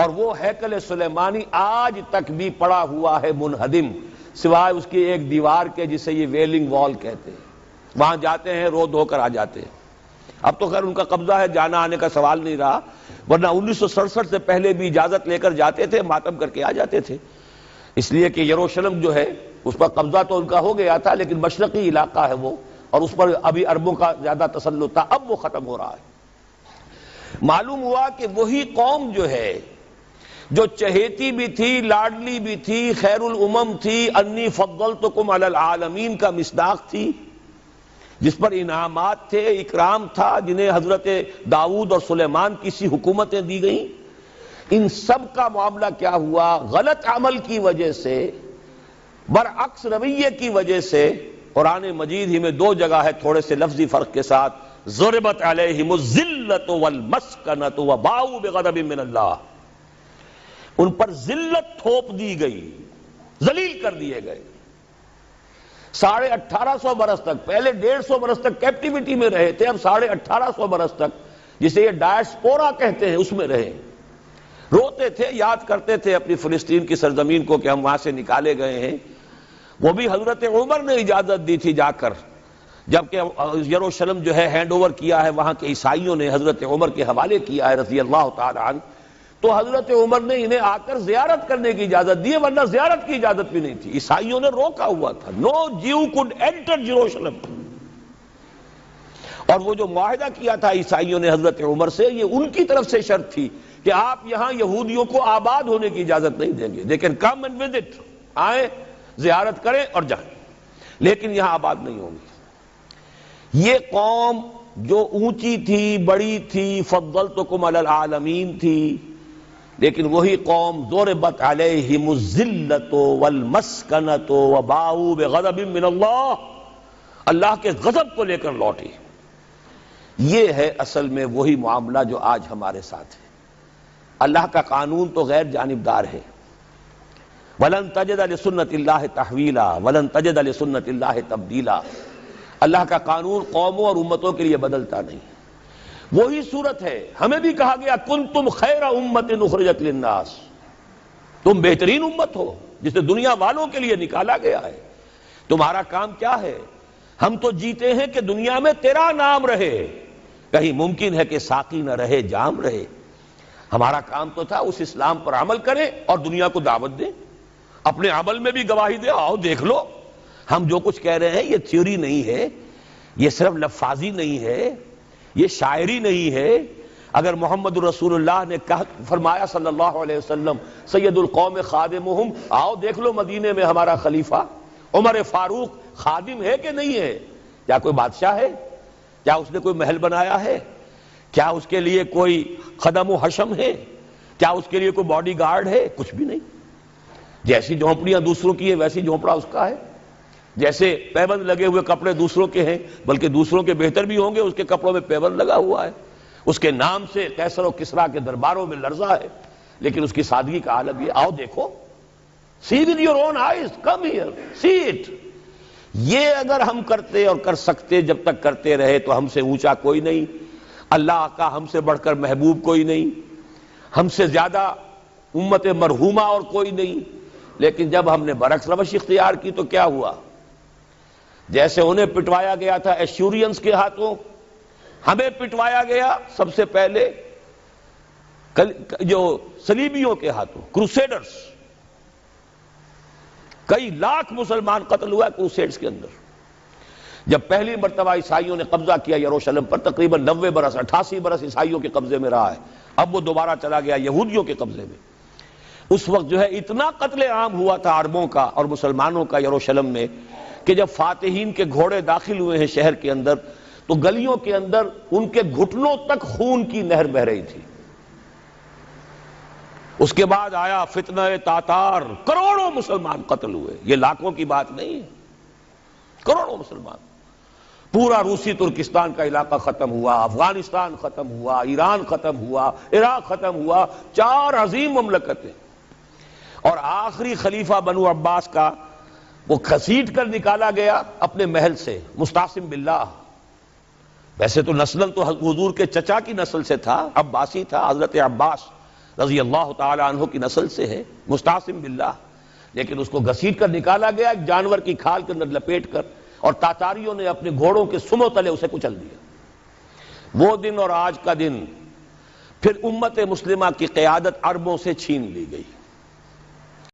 اور وہ ہیکل سلیمانی آج تک بھی پڑا ہوا ہے منہدم، سوائے اس کی ایک دیوار کے جسے یہ ویلنگ وال کہتے ہیں. وہاں جاتے ہیں رو دھو کر آ جاتے ہیں. اب تو خیر ان کا قبضہ ہے، جانا آنے کا سوال نہیں رہا، ورنہ 1967 سے پہلے بھی اجازت لے کر جاتے تھے، ماتم کر کے آ جاتے تھے. اس لیے کہ یروشلم جو ہے اس پر قبضہ تو ان کا ہو گیا تھا، لیکن مشرقی علاقہ ہے وہ، اور اس پر ابھی عربوں کا زیادہ تسلط تھا. اب وہ ختم ہو رہا ہے. معلوم ہوا کہ وہی قوم جو ہے جو چہیتی بھی تھی، لاڈلی بھی تھی، خیر الامم تھی، انی فضلتکم علی العالمین کا مصداق تھی، جس پر انعامات تھے، اکرام تھا، جنہیں حضرت داؤد اور سلیمان کی سی حکومتیں دی گئیں. ان سب کا معاملہ کیا ہوا؟ غلط عمل کی وجہ سے، برعکس رویے کی وجہ سے. قرآن مجید ہی میں دو جگہ ہے تھوڑے سے لفظی فرق کے ساتھ، ضربت علیہم الذلۃ والمسکنۃ وباؤوا بغضب من اللہ. ان پر ذلت تھوپ دی گئی، ذلیل کر دیے گئے. 1850 برس تک، پہلے 150 برس تک کیپٹیوٹی میں رہے تھے، اب 1850 برس تک جسے یہ ڈائسپورا کہتے ہیں اس میں رہے. روتے تھے، یاد کرتے تھے اپنی فلسطین کی سرزمین کو کہ ہم وہاں سے نکالے گئے ہیں. وہ بھی حضرت عمر نے اجازت دی تھی جا کر، جبکہ یروشلم جو ہے ہینڈ اوور کیا ہے وہاں کے عیسائیوں نے، حضرت عمر کے حوالے کیا ہے رضی اللہ تعالی عنہ. تو حضرت عمر نے انہیں آ کر زیارت کرنے کی اجازت دی، ورنہ زیارت کی اجازت بھی نہیں تھی. عیسائیوں نے روکا ہوا تھا، نو جیو کوڈ انٹر جیروشلم. اور وہ جو معاہدہ کیا تھا عیسائیوں نے حضرت عمر سے، یہ ان کی طرف سے شرط تھی کہ آپ یہاں یہودیوں کو آباد ہونے کی اجازت نہیں دیں گے. لیکن کم اینڈ وزٹ، آئیں زیارت کریں اور جائیں، لیکن یہاں آباد نہیں ہوں گے. یہ قوم جو اونچی تھی، بڑی تھی، فضلتکم علی العالمین تھی، لیکن وہی قوم ضربت علیہم الذلۃ والمسکنۃ وباؤوا بغضب من اللہ، اللہ کے غضب کو لے کر لوٹی. یہ ہے اصل میں وہی معاملہ جو آج ہمارے ساتھ ہے. اللہ کا قانون تو غیر جانبدار ہے. وَلَن تَجِدَ لِسُنَّتِ اللَّهِ تَحْوِيلًا وَلَن تَجِدَ لِسُنَّتِ اللَّهِ تَبْدِيلًا. اللہ کا قانون قوموں اور امتوں کے لیے بدلتا نہیں. وہی صورت ہے. ہمیں بھی کہا گیا کنتم خیر امت اخرجت للناس، تم بہترین امت ہو جسے دنیا والوں کے لیے نکالا گیا ہے. تمہارا کام کیا ہے؟ ہم تو جیتے ہیں کہ دنیا میں تیرا نام رہے. کہیں ممکن ہے کہ ساقی نہ رہے، جام رہے. ہمارا کام تو تھا اس اسلام پر عمل کریں اور دنیا کو دعوت دیں، اپنے عمل میں بھی گواہی دے. آؤ دیکھ لو، ہم جو کچھ کہہ رہے ہیں یہ تھیوری نہیں ہے، یہ صرف لفاظی نہیں ہے، یہ شاعری نہیں ہے. اگر محمد رسول اللہ نے فرمایا صلی اللہ علیہ وسلم سید القوم خادمہم، آؤ دیکھ لو مدینے میں ہمارا خلیفہ عمر فاروق خادم ہے کہ نہیں ہے؟ کیا کوئی بادشاہ ہے؟ کیا اس نے کوئی محل بنایا ہے؟ کیا اس کے لیے کوئی خدم و حشم ہے؟ کیا اس کے لیے کوئی باڈی گارڈ ہے؟ کچھ بھی نہیں. جیسی جھونپڑیاں دوسروں کی ہیں ویسی جھونپڑا اس کا ہے. جیسے پیبند لگے ہوئے کپڑے دوسروں کے ہیں، بلکہ دوسروں کے بہتر بھی ہوں گے، اس کے کپڑوں میں پیبند لگا ہوا ہے. اس کے نام سے قیصر و کسریٰ کے درباروں میں لرزہ ہے، لیکن اس کی سادگی کا عالم یہ. آؤ دیکھو، see with your own eyes, come here, see it. یہ اگر ہم کرتے اور کر سکتے، جب تک کرتے رہے تو ہم سے اونچا کوئی نہیں، اللہ کا ہم سے بڑھ کر محبوب کوئی نہیں، ہم سے زیادہ امت مرحومہ اور کوئی نہیں. لیکن جب ہم نے برعکس روش اختیار کی تو کیا ہوا؟ جیسے انہیں پٹوایا گیا تھا ایشورینز کے ہاتھوں، ہمیں پٹوایا گیا سب سے پہلے جو صلیبیوں کے ہاتھوں، کروسیڈرز. کئی لاکھ مسلمان قتل ہوا کروسیڈز کے اندر. جب پہلی مرتبہ عیسائیوں نے قبضہ کیا یروشلم پر، تقریباً 90 برس 88 برس عیسائیوں کے قبضے میں رہا ہے. اب وہ دوبارہ چلا گیا یہودیوں کے قبضے میں. اس وقت جو ہے اتنا قتل عام ہوا تھا عربوں کا اور مسلمانوں کا یروشلم میں کہ جب فاتحین کے گھوڑے داخل ہوئے ہیں شہر کے اندر تو گلیوں کے اندر ان کے گھٹنوں تک خون کی نہر بہہ رہی تھی. اس کے بعد آیا فتنہ تاتار، کروڑوں مسلمان قتل ہوئے. یہ لاکھوں کی بات نہیں ہے، کروڑوں مسلمان. پورا روسی ترکستان کا علاقہ ختم ہوا، افغانستان ختم ہوا، ایران ختم ہوا، عراق ختم ہوا. 4 عظیم مملکتیں. اور آخری خلیفہ بنو عباس کا وہ گھسیٹ کر نکالا گیا اپنے محل سے، مستعصم باللہ. ویسے تو نسلاً تو حضور کے چچا کی نسل سے تھا، عباسی تھا، حضرت عباس رضی اللہ تعالی عنہ کی نسل سے ہے، مستعصم باللہ، لیکن اس کو گھسیٹ کر نکالا گیا ایک جانور کی کھال کے اندر لپیٹ کر، اور تاتاریوں نے اپنے گھوڑوں کے سموں تلے اسے کچل دیا۔ وہ دن اور آج کا دن پھر امت مسلمہ کی قیادت عربوں سے چھین لی گئی۔